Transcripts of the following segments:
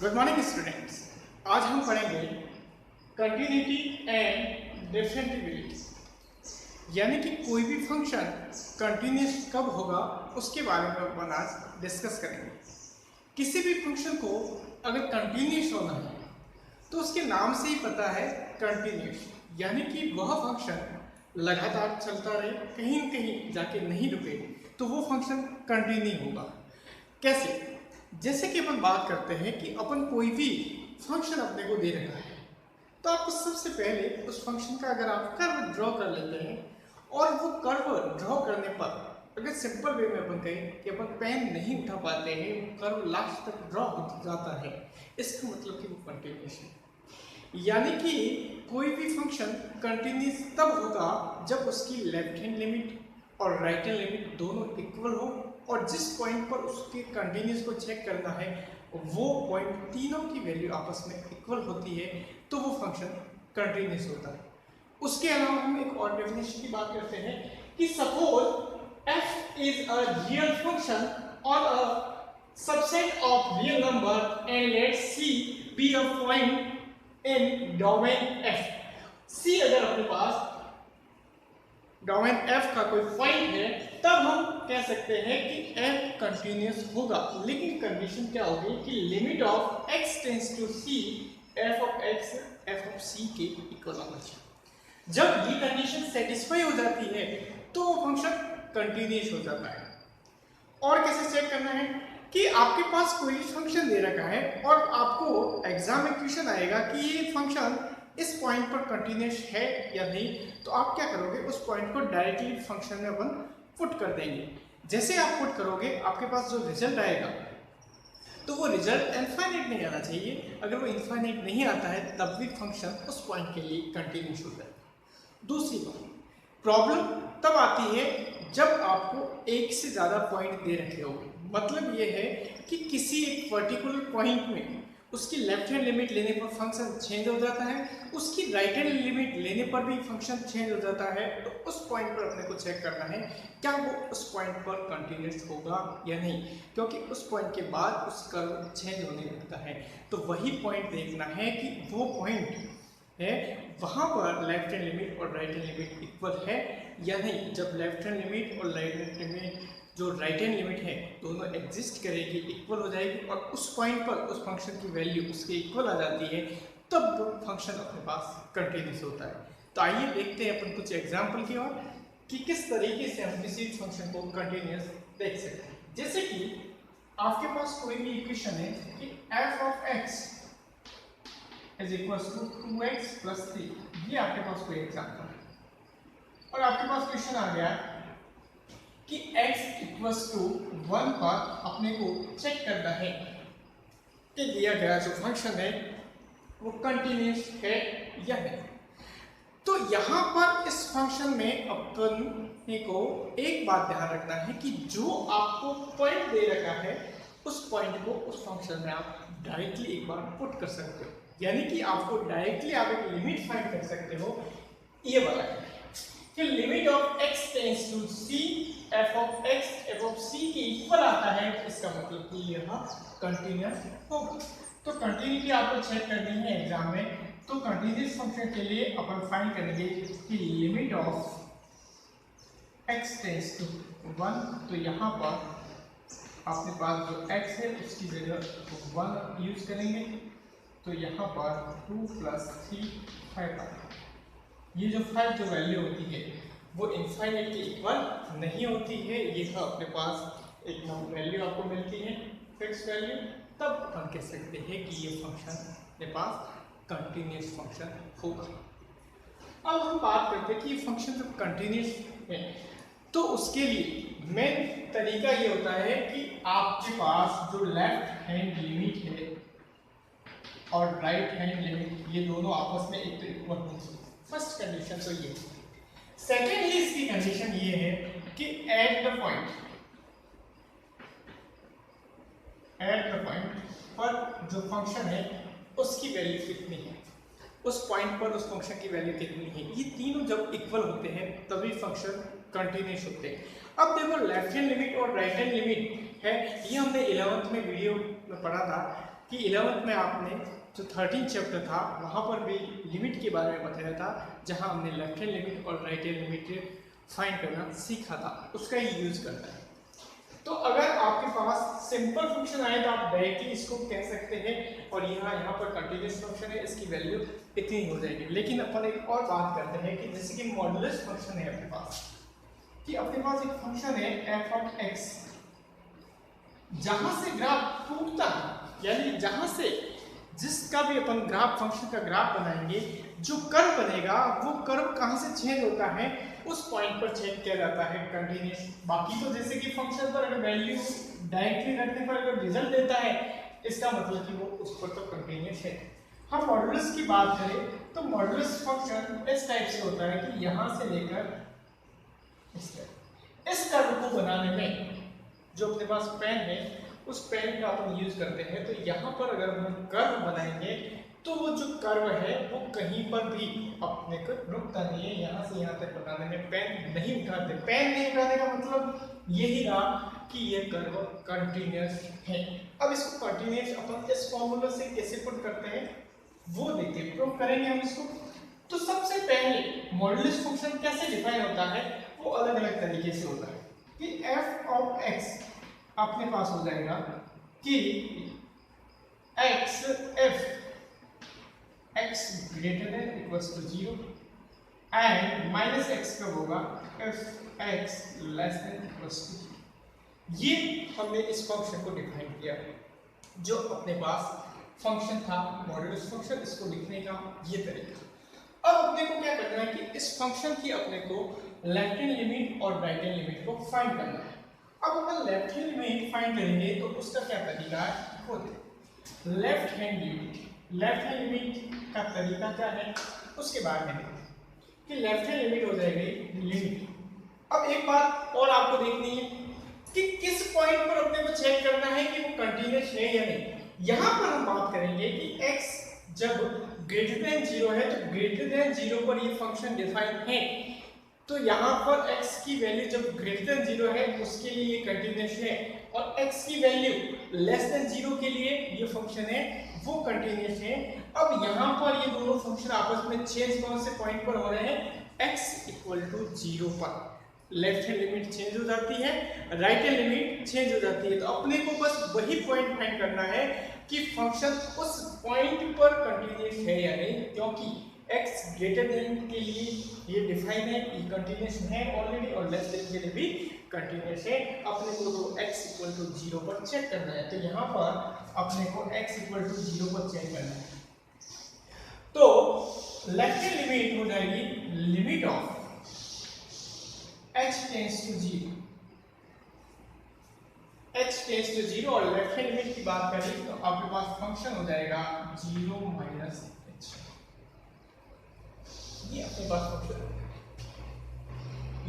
Good morning students. आज हम पढ़ेंगे कंटिन्यूटी एंड डिफरेंटिबिलिटी, यानी कि कोई भी फंक्शन कंटिन्यूस कब होगा उसके बारे में अपन आज डिस्कस करेंगे। किसी भी फंक्शन को अगर कंटिन्यूस होना है तो उसके नाम से ही पता है कंटिन्यूस, यानी कि वह फंक्शन लगातार चलता रहे, कहीं न कहीं जाके नहीं रुके, तो वो फंक्शन कंटिन्यू होगा। कैसे? जैसे कि अपन बात करते हैं कि अपन कोई भी फंक्शन अपने को दे रखा है, तो आपको सबसे पहले उस फंक्शन का अगर आप कर्व ड्रॉ कर लेते हैं और वो कर्व ड्रॉ करने पर अगर सिंपल वे में अपन कहें कि अपन पेन नहीं उठा पाते हैं, वो कर्व लास्ट तक ड्रॉ हो जाता है, इसका मतलब कि वो कंटिन्यूस है। यानी कि कोई भी फंक्शन कंटिन्यूस तब होगा जब उसकी लेफ्ट हैंड लिमिट और राइट हैंड लिमिट दोनों इक्वल हो, और जिस पॉइंट पर उसके कंटिन्यूस को चेक करना है वो पॉइंट तीनों की वैल्यू आपस में इक्वल होती है, तो वो फंक्शन कंटिन्यूस होता है। उसके अलावा हम एक और डेफिनेशन की बात करते हैं कि suppose f is a real function और a subset of real number and let c be a point in domain f। c अगर अपने पास डोमेन f का कोई पॉइंट है, तब हम कह सकते हैं कि f कंटिन्यूस होगा, लेकिन कंडीशन क्या होगी कि limit of x tends to c f of x f of c के इक्वल होना चाहिए। जब ये कंडीशन सेटिस्फाई हो जाती है तो वो फंक्शन कंटिन्यूस हो जाता है। और कैसे चेक करना है कि आपके पास कोई फंक्शन दे रखा है और आपको एग्जाम में क्वेश्चन आएगा कि ये फंक्शन इस पॉइंट पर कंटिन्यूस है या नहीं, तो आप क्या करोगे, उस पॉइंट को डायरेक्टली फंक्शन में अपन पुट कर देंगे। जैसे आप पुट करोगे आपके पास जो रिजल्ट आएगा तो वो रिजल्ट इनफाइनाइट नहीं आना चाहिए। अगर वो इनफाइनाइट नहीं आता है तब भी फंक्शन उस पॉइंट के लिए कंटिन्यूस होता है। दूसरी बात, प्रॉब्लम तब आती है जब आपको एक से ज़्यादा पॉइंट दे रखे हो। मतलब ये है कि किसी एक पर्टिकुलर पॉइंट में उसकी लेफ्ट हैंड लिमिट लेने पर फंक्शन चेंज हो जाता है, उसकी राइट हैंड लिमिट लेने पर भी फंक्शन चेंज हो जाता है, तो उस पॉइंट पर अपने को चेक करना है क्या वो उस पॉइंट पर कंटिन्यूस होगा या नहीं, क्योंकि उस पॉइंट के बाद उसका चेंज होने लगता है। तो वही पॉइंट देखना है कि वो पॉइंट है वहाँ पर लेफ्ट हैंड लिमिट और राइट हैंड लिमिट इक्वल है या नहीं। जब लेफ्ट हैंड लिमिट और राइट हैंड लिमिट जो राइट हैंड लिमिट है दोनों एग्जिस्ट करेगी, इक्वल हो जाएगी, और उस पॉइंट पर उस फंक्शन की वैल्यू उसके इक्वल आ जाती है, तब वो फंक्शन अपने पास कंटिन्यूस होता है। तो आइए देखते हैं अपन कुछ एग्जाम्पल की ओर कि किस तरीके से हम किसी फंक्शन को कंटिन्यूस देख सकते हैं। जैसे कि आपके पास कोई भी इक्वेशन है कि f of x is equal to 2x plus 3, ये आपके पास कोई एग्जाम्पल है, और आपके पास क्वेश्चन आ गया कि x इक्वल्स टू 1 पर अपने को चेक करना है कि दिया गया जो फंक्शन है वो कंटिन्यूस है या नहीं। तो यहाँ पर इस फंक्शन में अपने को एक बात ध्यान रखना है कि जो आपको पॉइंट दे रखा है उस पॉइंट को उस फंक्शन में आप डायरेक्टली एक बार पुट कर सकते हो, यानी कि आपको डायरेक्टली आप एक लिमिट फाइंड कर सकते हो। ये वाला है कि limit of x tends to c f of x f of c के इक्वल आता है, इसका मतलब कि यह कंटिन्यूस होगा। तो कंटिन्यूटी आपको चेक करनी है एग्जाम में, तो कंटिन्यूस फंक्शन के लिए अपन फाइंड करेंगे कि limit of x tends to 1, तो यहाँ पर अपने पास जो x है उसकी जगह 1 यूज करेंगे, तो यहाँ पर 2 प्लस 3 5 आता है। ये जो 5 जो वैल्यू होती है वो इनफाइनाइट के इक्वल नहीं होती है, ये अपने पास एक वैल्यू आपको मिलती है फिक्स वैल्यू, तब अपन कह सकते हैं कि ये फंक्शन के पास कंटिन्यूस फंक्शन होगा। अब हम बात करते हैं कि ये फंक्शन जब कंटिन्यूस है तो उसके लिए मेन तरीका ये होता है कि आपके पास जो लेफ्ट हैंड लिमिट है और राइट हैंड लिमिट ये दोनों आपस में एक तो इक्वल होनी चाहिए। फर्स्ट कंडीशन तो ये। सेकेंडली इसकी कंडीशन ये है कि एट द पॉइंट पर जो फंक्शन है उसकी वैल्यू कितनी है, उस पॉइंट पर उस फंक्शन की वैल्यू कितनी है, ये तीनों जब इक्वल होते हैं तभी फंक्शन कंटिन्यूस होते हैं। अब देखो लेफ्ट हैंड लिमिट और राइट हैंड लिमिट है, ये हमने 11th में वीडियो में पढ़ा था कि 11th में आपने जो 13 चैप्टर था वहाँ पर भी लिमिट के बारे में बताया था, जहाँ हमने लेफ्ट हैंड लिमिट और राइट हैंड लिमिट फाइंड करना सीखा था, उसका ही यूज करना है। तो अगर आपके पास सिंपल फंक्शन आए तो आप डायरेक्टली इसको कह सकते हैं और यहाँ पर कंटिन्यूस फंक्शन है, इसकी वैल्यू इतनी हो जाएगी। लेकिन अपन एक और बात करते हैं कि जैसे कि मॉडुलस फंक्शन है अपने पास, कि अपने पास एक फंक्शन है एफ ऑफ एक्स, जहां से ग्राफ टूटता है, यानी जहां से जिसका भी अपन ग्राफ फंक्शन का ग्राफ बनाएंगे, जो कर्व बनेगा वो कर्व कहां से चेंज होता है, उस पॉइंट पर चेंज किया जाता है कंटिन्यूस। बाकी तो जैसे कि फंक्शन पर अगर वैल्यू डायरेक्टली रखने पर अगर रिजल्ट देता है, इसका मतलब कि वो उस पर तो कंटिन्यूस है। हम मॉडुलस की बात करें तो मॉडुलस फंक्शन इस टाइप से होता है कि यहां से लेकर इस कर्व को बनाने में जो अपने पास पेन है, उस पेन का अपन यूज करते हैं। तो यहाँ पर अगर हम कर्व बनाएंगे तो वो जो कर्व है वो कहीं पर भी अपने को रुकता नहीं है, यहाँ से यहाँ तक बनाने में पेन नहीं उठाते। पेन नहीं उठाने का मतलब यही रहा कि ये कर्व कंटिन्यूस है। अब इसको कंटिन्यूस अपन इस फॉर्मूला से कैसे पुट करते हैं वो देखिए, प्रूव करेंगे हम इसको। तो सबसे पहले मॉडुलस फंक्शन कैसे डिफाइन होता है, वो अलग अलग तरीके से होता है कि f ऑफ x अपने पास हो जाएगा कि x f x greater than equals to 0 and minus x कब होगा, if x less than equals to 0। ये हमने इस फंक्शन को डिफाइन किया, जो अपने पास फंक्शन था मॉडुलस फंक्शन, इसको लिखने का ये तरीका। अब अपने को क्या करना है कि इस फंक्शन की अपने को लेफ्ट हैंड लिमिट और राइट हैंड लिमिट को फाइंड करना है। अब अपन लेफ्ट हैंड लिमिट फाइंड करेंगे तो उसका क्या तरीका है, खुद लेफ्ट हैंड लिमिट का तरीका क्या है उसके बारे में देखते हैं कि लेफ्ट हैंड लिमिट हो जाएगी लिमिट। अब एक बात और आपको देखनी है कि किस पॉइंट पर अपने को चेक करना है कि वो कंटिन्यूस है या नहीं। यहाँ पर हम बात करेंगे कि x जब ग्रेटर देन 0 है तो ग्रेटर देन 0 पर ये फंक्शन डिफाइन है। तो यहाँ पर x की वैल्यू जब ग्रेटर देन 0 है उसके लिए ये कंटिन्यूस है, और x की वैल्यू लेस देन 0 के लिए ये फंक्शन है वो कंटिन्यूस है। अब यहाँ पर ये दोनों फंक्शन आपस में चेंज कौन से पॉइंट पर हो रहे हैं, x इक्वल टू 0 पर लेफ्ट हैंड लिमिट चेंज हो जाती है, राइट हैंड लिमिट चेंज हो जाती है। तो अपने को बस वही पॉइंट फाइंड करना है कि फंक्शन उस पॉइंट पर कंटिन्यूस है या नहीं, क्योंकि x ग्रेटर देन के लिए ये डिफाइन है, ये कंटिन्यूस है ऑलरेडी, और लेस देन के लिए भी कंटिन्यूस है। अपने को तो x इक्वल टू 0 पर चेक करना है, तो यहाँ पर अपने को x इक्वल टू 0 पर चेक करना है। तो लेफ्ट हैंड लिमिट हो जाएगी limit of h tends to 0, h tends to 0, और लेफ्ट हैंड लिमिट की बात करें तो आपके पास फंक्शन हो जाएगा 0 माइनस h। ये अपने पास फंक्शन है,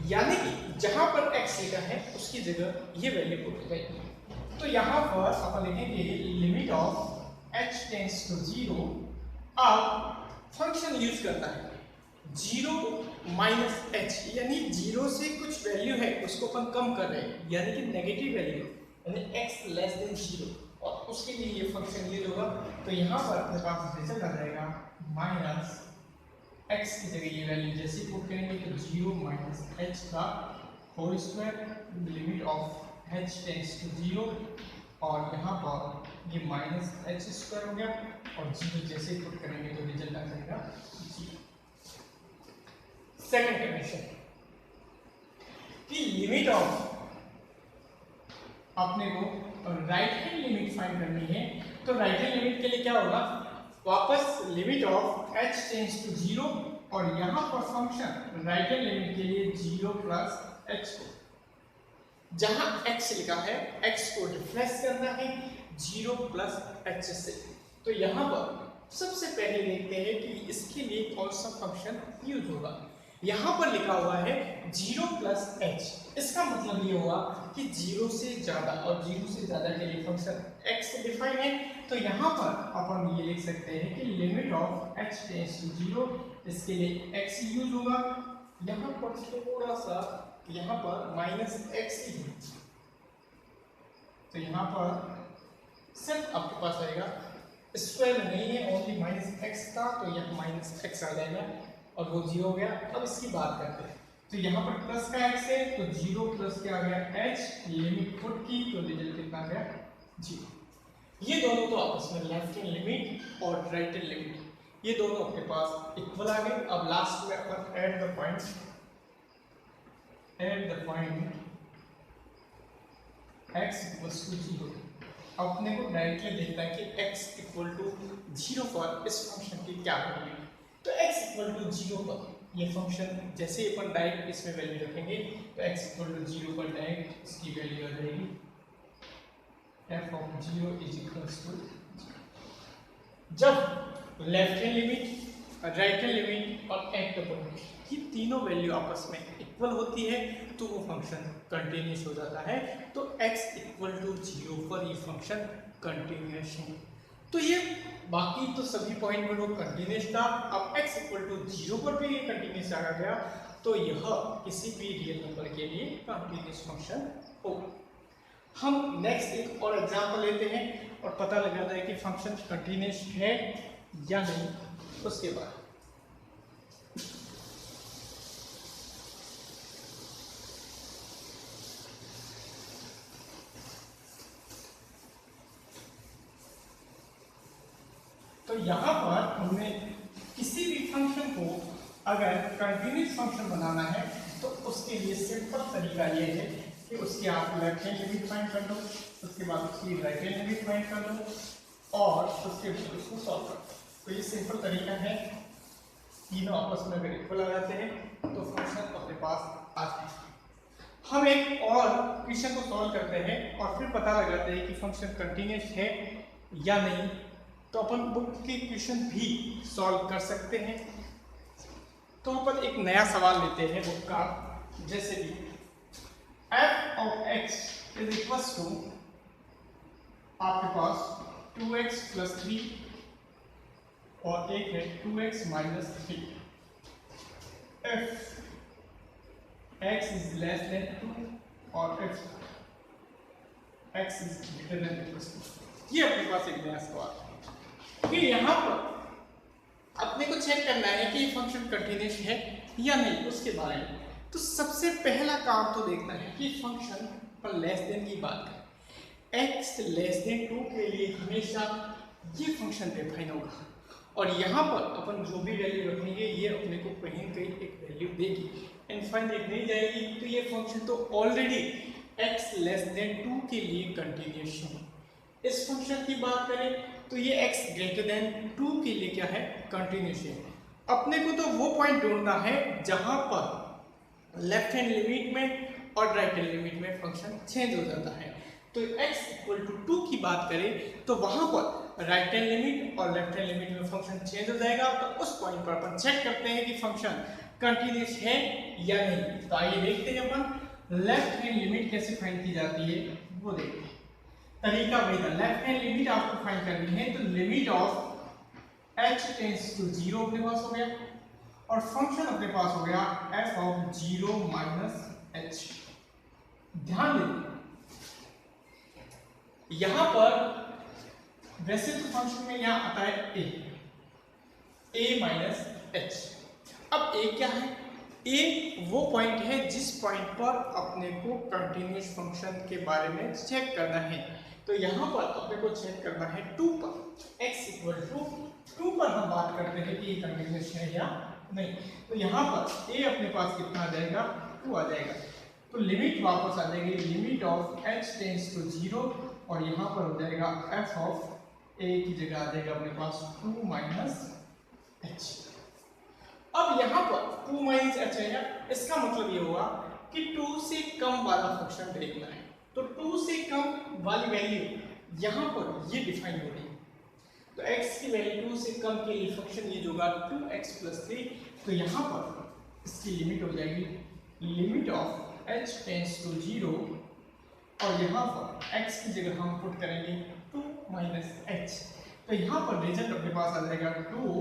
यानी कि जहां पर x लिखा है उसकी जगह ये वैल्यू पुट हो जाएगी। तो यहां पर अपन लिखेंगे limit of h tends to 0। अब फंक्शन यूज करता है 0 माइनस h, यानी 0 से कुछ वैल्यू है उसको अपन कम कर रहे हैं, यानी कि नेगेटिव वैल्यू, यानी x लेस देन 0, और उसके लिए ये फंक्शन यूज होगा। तो यहाँ पर अपने पास रिजल्ट आ जाएगा माइनस x की जगह ये वैल्यू जैसे पुट करेंगे तो 0 माइनस h का whole square limit of h tends to 0, और यहाँ पर ये माइनस h स्क्वायर हो गया, और 0 जैसे पुट करेंगे तो रिजल्ट आ जाएगा 0। सेकंड कंडीशन कि लिमिट ऑफ अपने को राइट हैंड लिमिट फाइंड करनी है। तो राइट हैंड लिमिट के लिए क्या होगा, वापस limit of h tends to 0, और यहाँ पर फंक्शन राइट हैंड लिमिट के लिए 0 प्लस h को, जहां x लिखा है x को रिप्लेस करना है 0 प्लस h से। तो यहाँ पर सबसे पहले देखते हैं कि इसके लिए कौन सा फंक्शन यूज होगा। यहाँ पर लिखा हुआ है 0 प्लस h, इसका मतलब ये हुआ कि 0 से ज्यादा, और 0 से ज्यादा के लिए फंक्शन x डिफाइन है। तो यहाँ पर अपन ये लिख सकते हैं कि limit of h tends to 0, इसके लिए x यूज होगा। यहाँ पर थोड़ा सा यहाँ पर माइनस x की, तो यहाँ पर सिर्फ आपके पास आएगा स्क्वायर नहीं है, ओनली माइनस एक्स था तो यह माइनस एक्स आ जाएगा और वो जीरो हो गया। अब इसकी बात करते हैं तो यहाँ पर प्लस का एक्स है तो जीरो प्लस क्या आ गया एच, लिमिट पुट की तो रिजल्ट कितना आ गया जीरो। ये दोनों तो आपस में लेफ्ट हैंड लिमिट और राइट हैंड लिमिट ये दोनों आपके पास इक्वल आ गए। अब लास्ट में अपन at the point x equals to zero. अपने को डायरेक्टली देखना है कि x इक्वल टू जीरो पर इस फंक्शन की क्या वैल्यू है। तो x इक्वल टू जीरो पर ये फंक्शन जैसे ही अपन डायरेक्ट इसमें वैल्यू रखेंगे तो x इक्वल टू जीरो पर डायरेक्ट इसकी वैल्यू आ जाएगी f of zero is equals to. जब left hand limit, right hand limit और एट द पॉइंट ये तीनों वैल्यू आपस में इक्वल होती है तो वो फंक्शन कंटिन्यूस हो जाता है। तो x इक्वल टू जीरो पर ये फंक्शन कंटिन्यूस है। तो ये बाकी तो सभी पॉइंट में वो कंटिन्यूस था। अब x इक्वल टू जीरो पर भी ये कंटिन्यूस आ गया तो यह किसी भी रियल नंबर के लिए कंटिन्यूस फंक्शन होगा। हम नेक्स्ट एक और एग्जांपल लेते हैं और पता लगाता है कि फंक्शन कंटिन्यूस है या नहीं। उसके बाद तो यहाँ पर हमने किसी भी फंक्शन को अगर कंटिन्यूस फंक्शन बनाना है तो उसके लिए सिंपल तरीका ये है कि उसकी आप लेफ्ट हैंड लिमिट फाइंड कर लो, उसके बाद उसकी राइट हैंड लिमिट फाइंड कर लो और उसके बाद उसको सॉल्व कर लो। तो ये सिंपल तरीका है, तीनों आपस में अगर इक्वल आ जाते हैं तो फंक्शन अपने पास आ जाता है। हम एक और क्वेश्चन को सॉल्व करते हैं और फिर पता लगाते हैं कि फंक्शन कंटिन्यूस है या नहीं। तो अपन बुक के क्वेश्चन भी सॉल्व कर सकते हैं। तो अपन एक नया सवाल लेते हैं बुक का, जैसे कि f of x is equals to आपके पास 2x प्लस 3 और एक है 2x minus 3। if x is less than 2 और x is greater than equals to. ये अपने पास एक नया सवाल है कि यहाँ पर अपने को चेक करना है कि ये फंक्शन कंटिन्यूस है या नहीं उसके बारे में। तो सबसे पहला काम तो देखना है कि फंक्शन पर लेस देन की बात करें। x लेस देन 2 के लिए हमेशा ये फंक्शन डिफाइन होगा और यहाँ पर अपन जो भी वैल्यू रखेंगे ये अपने को कहीं कहीं एक वैल्यू देगी, इनफाइनाइट नहीं जाएगी। तो ये फंक्शन तो ऑलरेडी x लेस देन 2 के लिए कंटिन्यूस है। इस फंक्शन की बात करें तो ये x ग्रेटर देन 2 के लिए क्या है कंटिन्यूस है। अपने को तो वो पॉइंट ढूंढना है जहां पर लेफ्ट हैंड लिमिट में और राइट हैंड लिमिट में फंक्शन चेंज हो जाता है। तो x इक्वल टू 2 की बात करें तो वहां पर राइट हैंड लिमिट और लेफ्ट हैंड लिमिट में फंक्शन चेंज हो जाएगा। तो उस पॉइंट पर अपन चेक करते हैं कि फंक्शन कंटिन्यूस है या नहीं। तो आइए देखते हैं अपन लेफ्ट हैंड लिमिट कैसे फाइंड की जाती है वो देखते हैं। तरीका वही था, लेफ्ट हैंड लिमिट आपको फाइंड करनी है तो limit of h tends to 0 अपने पास हो गया और फंक्शन अपने पास हो गया f ऑफ 0 माइनस h। ध्यान दें यहां पर वैसे तो फंक्शन में यहां आता है a माइनस h। अब a क्या है? a वो पॉइंट है जिस पॉइंट पर अपने को कंटिन्यूस फंक्शन के बारे में चेक करना है। तो यहाँ पर अपने को चेक करना है 2 पर, x इक्वल टू 2 पर हम बात करते हैं कि ये कंटिन्यूस है या नहीं। तो यहाँ पर a अपने पास कितना आ जाएगा 2 आ जाएगा। तो लिमिट वापस आ जाएगी, limit of h tends to 0 और यहाँ पर हो जाएगा f ऑफ a की जगह आ जाएगा अपने पास 2 माइनस h। अब यहाँ पर 2 माइनस h है, इसका मतलब ये हुआ कि 2 से कम वाला फंक्शन देखना है। तो 2 से कम वाली वैल्यू यहाँ पर ये डिफाइन हो रही है। तो x की वैल्यू 2 से कम के लिए फंक्शन ये जो होगा 2x प्लस 3। तो यहाँ पर इसकी लिमिट हो जाएगी limit of h tends to 0 और यहाँ पर x की जगह हम पुट करेंगे 2 माइनस h। तो यहाँ पर रिजल्ट अपने पास आ जाएगा 2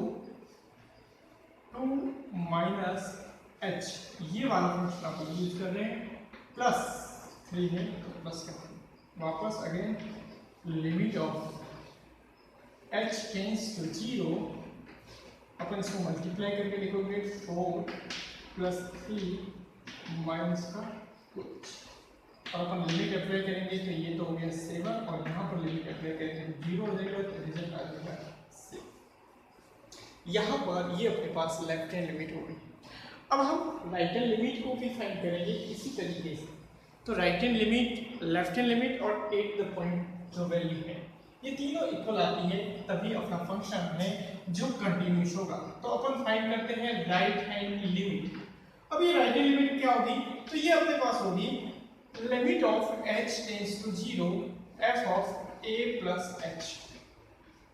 माइनस h। ये वाला फंक्शन आप यूज कर रहे हैं प्लस 3 है तो प्लस करते हैं वापस again limit of h tends to 0, अपन इसको मल्टीप्लाई करके लिखोगे 4 प्लस 3 माइनस का कुछ, और अपन लिमिट अप्लाई करेंगे तो ये तो हो गया 7, और यहाँ पर लिमिट अप्लाई करेंगे 0 हो जाएगा, तो रिजल्ट आ जाएगा 6। यहाँ पर ये अपने पास लेफ्ट हैंड लिमिट हो गई। अब हम राइट हैंड लिमिट को भी फाइंड करेंगे इसी तरीके से। तो right hand limit, left hand limit और एट द पॉइंट जो वैल्यू है, ये तीनों इक्वल आती है, तभी अपना फंक्शन है जो कंटिन्यूस होगा। तो अपन फाइंड करते हैं राइट हैंड लिमिट। अब ये राइट हैंड लिमिट क्या होगी, तो ये अपने पास होगी limit of h tends to 0 f of a plus h।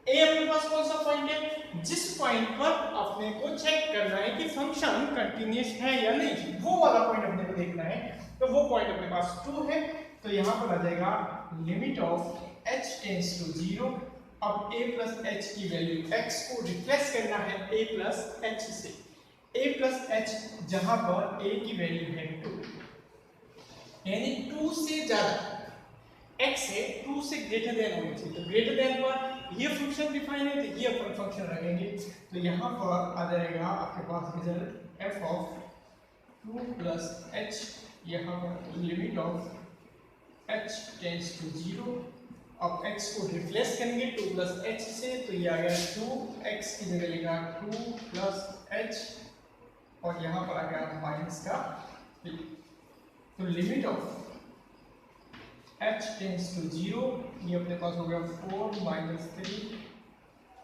ए अपने पास कौन सा पॉइंट है, जिस पॉइंट पर अपने को चेक करना है कि फंक्शन कंटिन्यूस है या नहीं, वो वाला पॉइंट अपने को देखना है। तो वो पॉइंट अपने पास 2 है, तो यहाँ पर आ जाएगा limit of h tends to 0। अब a प्लस h की वैल्यू, x को रिप्लेस करना है a प्लस h से, a प्लस h जहां पर a की वैल्यू है 2, यानी 2 से ज्यादा x है 2 से ग्रेटर देन होना चाहिए। तो ग्रेटर देन पर ये फंक्शन डिफाइन है, तो ये अपन फंक्शन रखेंगे। तो यहाँ पर आ जाएगा आपके पास result f of 2 plus h, यहाँ पर limit of h tends to 0। अब x को रिप्लेस करेंगे 2 प्लस h से, तो ये आ गया 2x की जगह लिखा 2 प्लस h, और यहाँ पर आ गया माइनस का 3। तो limit of h tends to 0, ये अपने पास हो गया 4 माइनस 3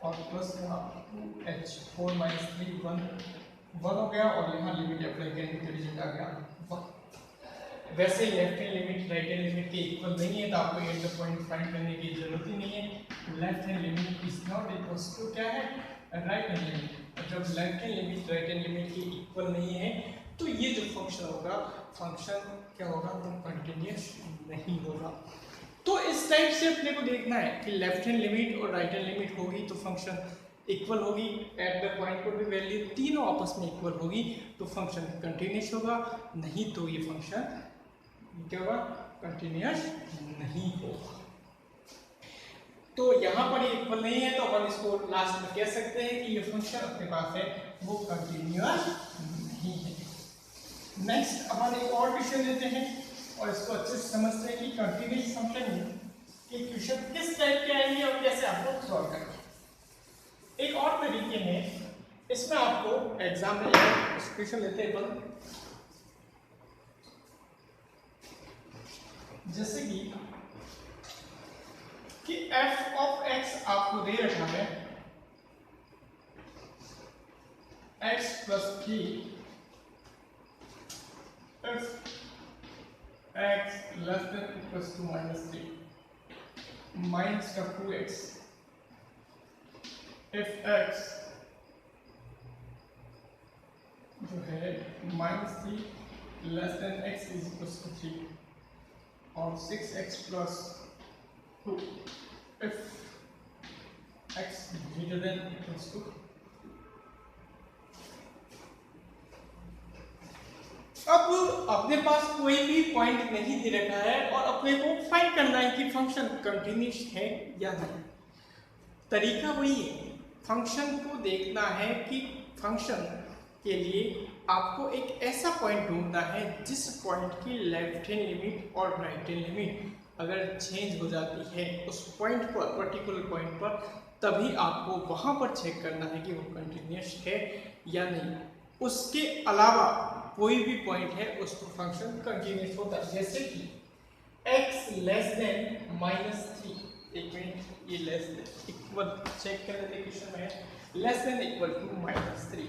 और प्लस का 2h, 4 माइनस 3 1 हो गया, और यहाँ लिमिट अप्लाई करेंगे तो रिजल्ट आ गया 1। वैसे left hand limit right hand limit के इक्वल नहीं है, तो आपको एट द पॉइंट फाइंड करने की जरूरत ही नहीं है। Left hand limit is not equals to क्या है, राइट हैंड लिमिट। और जब left hand limit right hand limit के इक्वल नहीं है, तो ये जो फंक्शन होगा, फंक्शन क्या होगा, वो कंटिन्यूस नहीं होगा। तो इस टाइप से अपने को देखना है कि लेफ्ट हैंड लिमिट और राइट हैंड लिमिट होगी तो फंक्शन इक्वल होगी, एट द पॉइंट पर भी वैल्यू तीनों आपस में इक्वल होगी तो फंक्शन कंटिन्यूस होगा, नहीं तो ये फंक्शन क्या होगा, कंटिन्यूस नहीं होगा। तो यहाँ पर ये इक्वल नहीं है, तो अपन इसको लास्ट में कह सकते हैं कि ये फंक्शन अपने पास है वो कंटिन्यूस नहीं है। नेक्स्ट अपन एक और क्वेश्चन लेते हैं और इसको अच्छे से समझते हैं कि कंटिन्यूस फंक्शन के क्वेश्चन किस टाइप के आएंगे और कैसे आपको सॉल्व करना है। एक और तरीके हैं, इसमें आपको एग्जाम में क्वेश्चन लेते हैं अपन, जैसे कि f ऑफ x आपको दे रखा है x plus 3 if x less than equals to -3 minus का 2x if x जो है -3 less than x is equals to 3 और 6x plus 2 if x greater than equals to। अब अपने पास कोई भी पॉइंट नहीं दे रखा है और अपने को फाइंड करना है कि फंक्शन कंटिन्यूस है या नहीं। तरीका वही है, फंक्शन को देखना है कि फंक्शन के लिए आपको एक ऐसा पॉइंट ढूंढना है जिस पॉइंट की लेफ्ट हैंड लिमिट और राइट हैंड लिमिट अगर चेंज हो जाती है उस पॉइंट पर, पर्टिकुलर पॉइंट पर, तभी आपको वहां पर चेक करना है कि वो कंटिन्यूस है या नहीं। उसके अलावा कोई भी पॉइंट है उस पर फंक्शन कंटिन्यूस होता है। जैसे कि x लेस देन -3, एक मिनट, ये लेस देन इक्वल चेक कर लेते क्वेश्चन में, लेस देन इक्वल टू -3,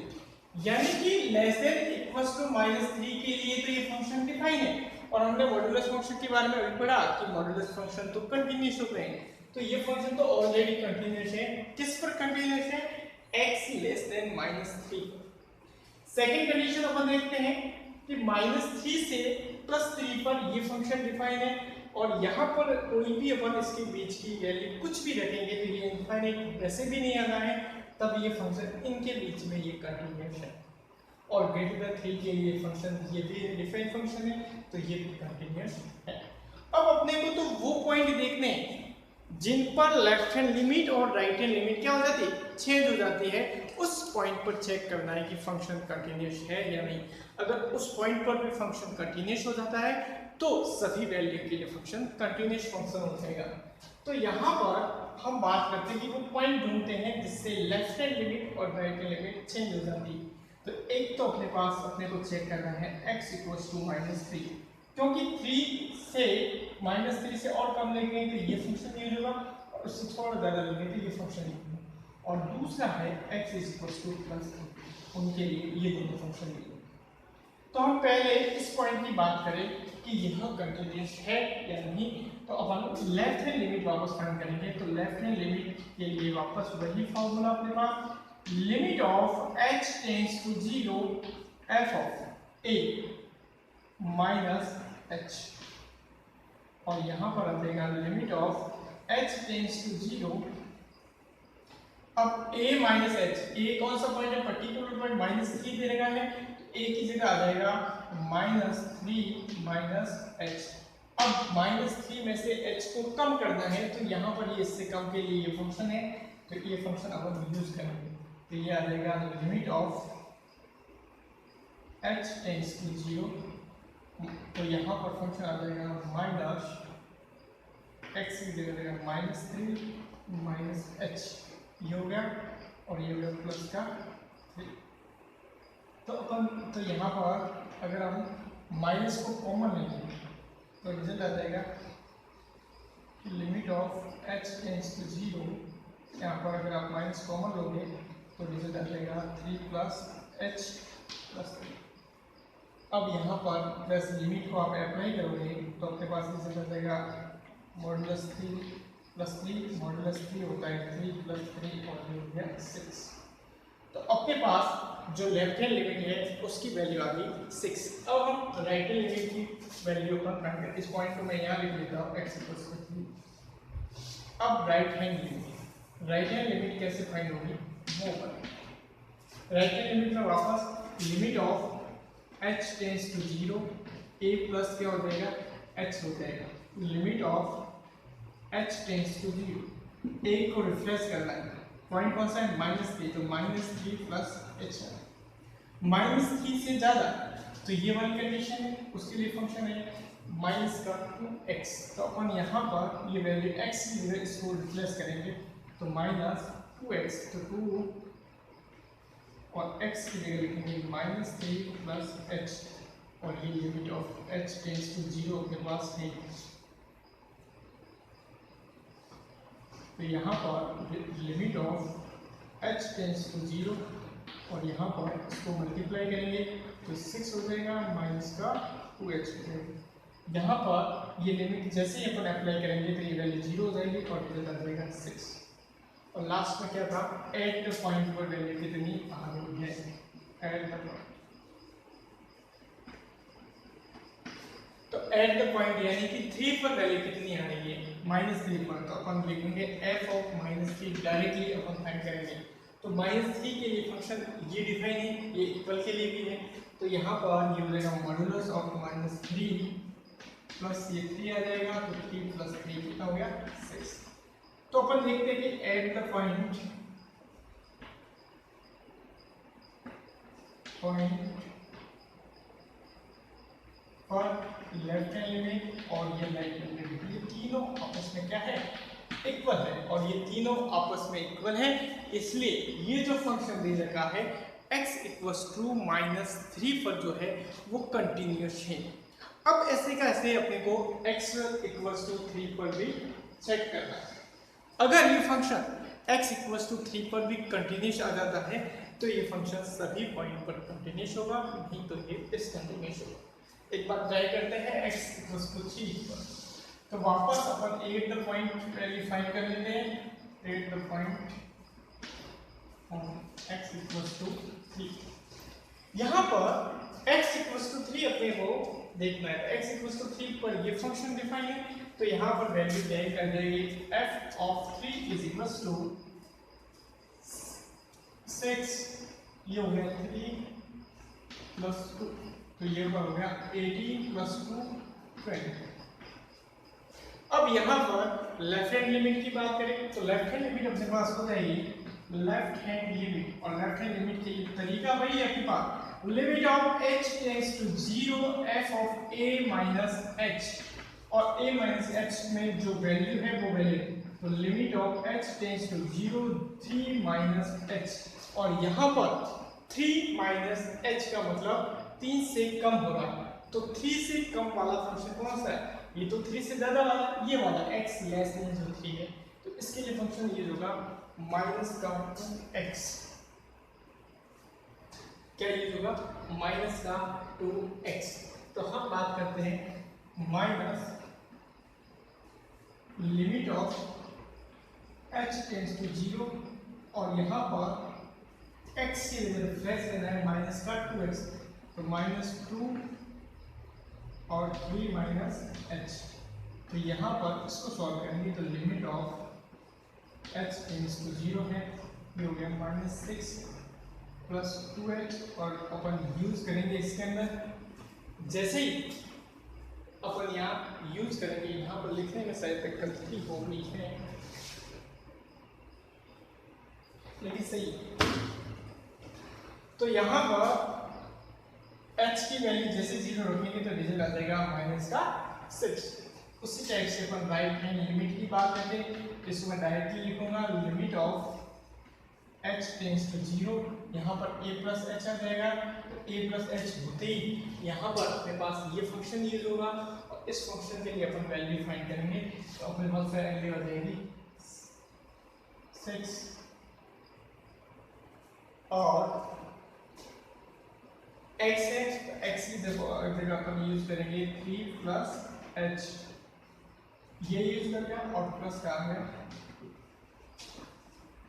यानी कि लेस देन इक्वल्स टू -3 के लिए तो ये फंक्शन डिफाइन है। और हमने मॉड्यूलस फंक्शन के बारे में अभी पढ़ा कि मॉड्यूलस फंक्शन तो कंटिन्यूस होते हैं, तो ये फंक्शन तो ऑलरेडी कंटिन्यूस है। किस पर कंटिन्यूस है, x less than -3। Second condition अपन देखते हैं कि -3 से +3 पर ये फंक्शन डिफाइन है और यहाँ पर कोई भी अपन इसके बीच की वैल्यू कुछ भी रखेंगे तो ये इनफाइनाइट वैसे भी नहीं आना है, तब ये फंक्शन इनके बीच में ये कंटिन्यूस है। और ग्रेटर देन 3 के लिए फंक्शन ये भी डिफरेंट फंक्शन है, तो ये भी कंटिन्यूस है। अब अपने को तो वो पॉइंट देखने हैं जिन पर लेफ्ट हैंड लिमिट और राइट हैंड लिमिट क्या हो जाती है, चेंज हो जाती है, उस पॉइंट पर चेक करना है कि फंक्शन कंटिन्यूस है या नहीं। अगर उस पॉइंट पर भी फंक्शन कंटिन्यूस हो जाता है तो सभी वैल्यू के लिए फंक्शन कंटिन्यूस फंक्शन हो जाएगा। तो यहाँ पर हम बात करते हैं कि वो पॉइंट ढूंढते हैं जिससे लेफ्ट हैंड लिमिट और राइट हैंड लिमिट चेंज हो जाती है। तो एक तो अपने को चेक करना है x इक्वल्स टू -3, क्योंकि 3 से -3 से और कम लेंगे तो ये फंक्शन यूज होगा, और उससे थोड़ा ज़्यादा लेंगे तो ये फंक्शन यूज होगा। और दूसरा है x इक्वल्स टू +3, उनके लिए ये दोनों फंक्शन यूज होगा। तो हम पहले इस पॉइंट की बात करें कि यह कंटिन्यूस है या नहीं। तो अपन लेफ्ट हैंड लिमिट वापस फाइंड करेंगे। तो लेफ्ट हैंड लिमिट के लिए वापस वही फॉर्मूला अपने पास, limit of h tends to 0 f of a minus h, और यहाँ पर आ जाएगा limit of h tends to 0। अब a माइनस h, a कौन सा पॉइंट है, पर्टिकुलर पॉइंट -3 दे रखा है, a की जगह आ जाएगा -3 माइनस h। अब -3 में से h को कम करना है, तो यहाँ पर ये इससे कम के लिए ये फंक्शन है, तो ये फंक्शन अब हम यूज करेंगे। तो ये आ जाएगा limit of h tends to 0, तो यहाँ पर फंक्शन आ जाएगा माइनस x की जगह देगा -3 माइनस h, ये हो गया, और ये हो गया प्लस का 3। तो यहाँ पर अगर हम माइनस को कॉमन लेंगे तो रिजल्ट आ जाएगा limit of h tends to 0। यहाँ पर अगर आप माइनस कॉमन लोगे तो रिजल्ट आ जाएगा 3 प्लस h प्लस 3। अब यहाँ पर प्लस लिमिट को आप अप्लाई करोगे तो आपके पास रिजल्ट आ जाएगा मॉडुलस 3 प्लस 3, मॉडुलस 3 होता है 3 प्लस 3 और ये हो गया 6। तो अपने पास जो लेफ्ट हैंड लिमिट है उसकी वैल्यू आ गई 6। अब हम राइट हैंड लिमिट की वैल्यू पर फाइंड करें। इस पॉइंट को मैं यहाँ लिख लेता हूँ x इक्वल्स टू 3। अब राइट हैंड लिमिट कैसे फाइंड होगी वो बताएं। राइट हैंड लिमिट में वापस limit of h tends to 0, a plus क्या हो जाएगा h हो जाएगा, limit of h tends to 0, a को रिफ्रेश करना है, पॉइंट कौन सा है -3, तो -3 प्लस h है, -3 से ज़्यादा तो ये वाली कंडीशन है, उसके लिए फंक्शन है -2x। तो अपन यहाँ पर ये वैल्यू x की जगह इसको रिप्लेस करेंगे तो -2x, तो 2 और x की जगह लिखेंगे -3 प्लस h, और ये limit of h tends to 0 अपने पास है। तो यहाँ पर limit of h tends to 0, और यहाँ पर इसको मल्टीप्लाई करेंगे तो 6 हो जाएगा माइनस का 2h हो जाएगा। यहाँ पर ये लिमिट जैसे ही अपन अप्लाई करेंगे तो ये वैल्यू 0 हो जाएगी और रिजल्ट आ जाएगा 6। और लास्ट में क्या था, एट द पॉइंट पर वैल्यू कितनी आ रही है, एट द पॉइंट। तो एट द पॉइंट यानी कि 3 पर वैल्यू कितनी आ रही है, -3 पर, तो अपन लिखेंगे f of -3, directly upon find करेंगे। तो -3 के लिए फंक्शन ये डिफाइन है, ये इक्वल के लिए भी है, तो यहाँ पर ये हो जाएगा मॉडुलस ऑफ -3 प्लस ये 3 आ जाएगा, तो 3 प्लस 3 कितना हो गया 6। तो अपन देखते हैं कि एट द पॉइंट पर लेफ्ट हैंड लिमिट और ये राइट हैंड लिमिट, ये तीनों आपस में क्या है, इक्वल है, और ये तीनों आपस में इक्वल है, इसलिए ये जो फंक्शन दे रखा है x इक्वल्स टू -3 पर जो है वो कंटिन्यूस है। अब ऐसे का ऐसे अपने को x इक्वल्स टू 3 पर भी चेक करना है। अगर ये फंक्शन x इक्वल्स टू 3 पर भी कंटिन्यूस आ जाता है तो ये फंक्शन सभी पॉइंट पर कंटिन्यूस होगा, नहीं तो ये डिसकंटिन्यूस होगा। एक बार ट्राई करते हैं x इक्वल्स टू 3 पर। तो वापस अपन at the point value find कर लेते हैं, at the point x equals to 3। यहाँ पर x इक्वल्स टू 3 अपने को देखना है, x इक्वल्स टू 3 पर ये फंक्शन डिफाइन है, तो यहाँ पर वैल्यू चेंज कर जाएगी, f of 3 is equals to 6, ये हो गया 3 प्लस 2, तो ये हो गया 18 प्लस 2 20। अब यहाँ पर लेफ्ट हैंड लिमिट की बात करें तो लेफ्ट हैंड लिमिट अपने पास हो जाएगी लेफ्ट हैंड लिमिट, और लेफ्ट हैंड लिमिट के लिए तरीका वही है आपके पास, limit of h tends to 0 f of a minus h, और a माइनस h में जो वैल्यू है वो वैल्यू, तो limit of h tends to 0 3 minus h, और यहाँ पर 3 माइनस h का मतलब 3 से कम होगा, तो 3 से कम वाला फंक्शन कौन सा है, ये तो 3 से ज्यादा वाला, ये वाला x लेस देन जो 3 है, तो इसके लिए फंक्शन ये होगा माइनस का 2x, क्या ये होगा माइनस का 2x। तो हम बात करते हैं minus limit of h tends to 0, और यहाँ पर x की जगह रिफ्रेश लेना है माइनस का 2x, तो माइनस 2 और 3 माइनस h, तो यहाँ पर इसको सॉल्व करेंगे तो limit of h tends to 0 है, ये हो गया माइनस 6 प्लस 2h, और अपन यूज करेंगे इसके अंदर, जैसे ही अपन यहाँ यूज करेंगे, यहाँ पर लिखने में शायद तक गलती हो गई है लेकिन सही, तो यहाँ पर h की वैल्यू जैसे 0 रखेंगे तो रिजल्ट आ जाएगा माइनस का 6। उसी टाइप से अपन राइट हैंड लिमिट की बात करते हैं, इसको मैं डायरेक्टली लिखूंगा limit of h tends to 0, यहाँ पर a प्लस h आ जाएगा, तो a प्लस h होते ही यहाँ पर अपने पास ये फंक्शन यूज होगा, और इस फंक्शन के लिए अपन वैल्यू फाइंड करेंगे, तो अपने पास वैल्यू आ जाएगी 6, और x है तो x की जगह अपन यूज करेंगे 3 प्लस h, ये यूज कर गया, और प्लस का है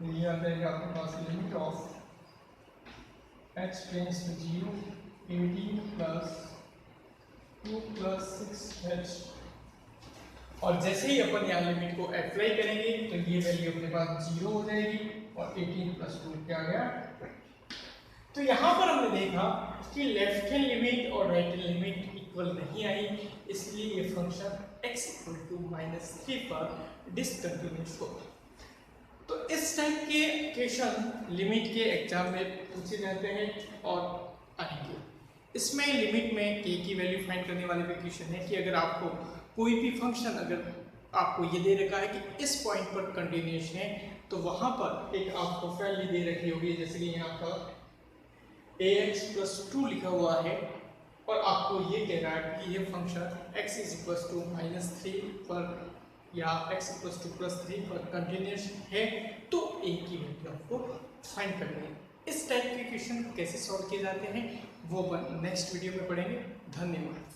ये आ जाएगा आपके पास limit of h tends to 0 18 plus 2 plus 6h, और जैसे ही अपन यहाँ लिमिट को अप्लाई करेंगे तो ये वैल्यू अपने पास 0 हो जाएगी, और 18 प्लस 2 क्या आ गया। तो यहाँ पर हमने देखा कि लेफ्ट हैंड लिमिट और राइट हैंड लिमिट इक्वल नहीं आई, इसलिए ये फंक्शन x = -3 पर डिसकंटिन्यूअस होगा। तो इस टाइप के क्वेश्चन लिमिट के एग्जाम में पूछे जाते हैं और आएंगे। इसमें लिमिट में k की वैल्यू फाइंड करने वाले पे क्वेश्चन है कि अगर आपको कोई भी फंक्शन अगर आपको ये दे रखा है कि इस पॉइंट पर कंटिन्यूस है, तो वहां पर एक आपको वैल्यू दे रखी होगी, जैसे कि यहाँ पर ax + 2 लिखा हुआ है, और आपको ये कह रहा है कि ये फंक्शन x = -3 पर या x = +3 पर कंटिन्यूस है, तो a की वैल्यू आपको फाइंड करनी है। इस टाइप के क्वेश्चन कैसे सॉल्व किए जाते हैं वो अपन नेक्स्ट वीडियो में पढ़ेंगे। धन्यवाद।